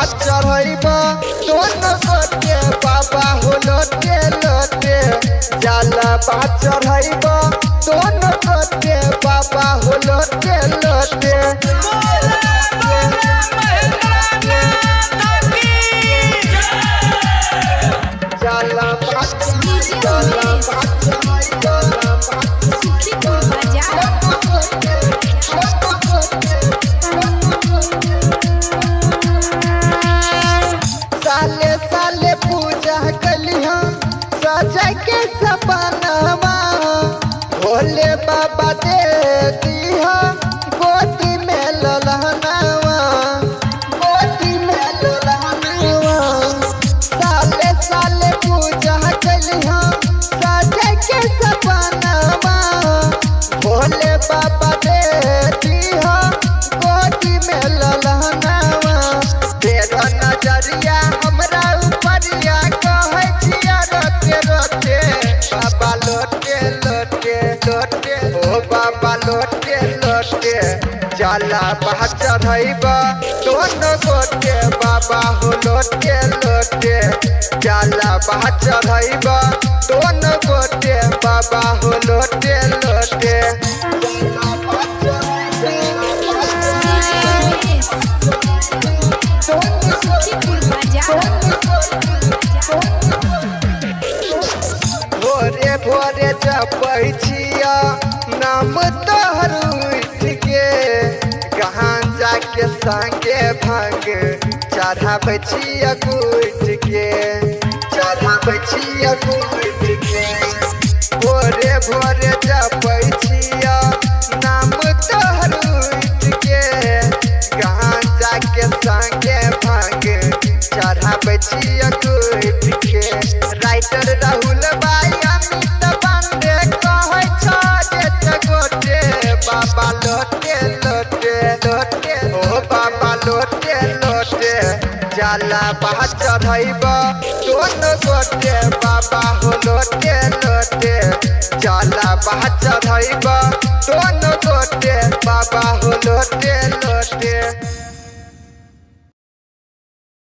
बात चढ़ब दोनों गोटे बाबा हो लोटे लोटे जाला बात चढ़ब दोनों गोटे बाबा हो लोटे लोटे जाला बात साले साले पूजा कलिहा सजा के सपनवा भोले बाबा दे दिहा गोदी में ललहनवा गोदी में ललहनवा साले साले पूजा कलिहा सजा के सपनवा भोले बाबा दे दिहा गोदी में ललहनवा तेरा नजरिया हमरा उपरिया कहै छिया रोते रोते बाबा लोटे लोटे लोटे ओ बाबा लोटे लोटे जाला बाह चढ़ब दोनों गोटे बाबा हो लोटे लोटे जाला बाह चढ़ब दोनों गोटे बाबा हो लोटे लोटे भोरे भोरे जपै छिया नाम तोहर उठ के कहाँ जाके संगे भांग चढ़ाबै छिया उठ के चढ़ाबै छिया उठ के भोरे भोरे जपै छिया नाम तोहर उठ के कहाँ जाके संगे भांग चढ़ाबै छिया उठ के राइटर राहुल भाई अमित पांडे कहै छ गोटे बाबा लोटे लोटे लोटे ओ बाबा लोटे लोटे जाला बाह चढ़ब दोनों गोटे बाबा हो लोटे लोटे जाला बाह चढ़ब दोनों गोटे बाबा हो लोटे लोटे।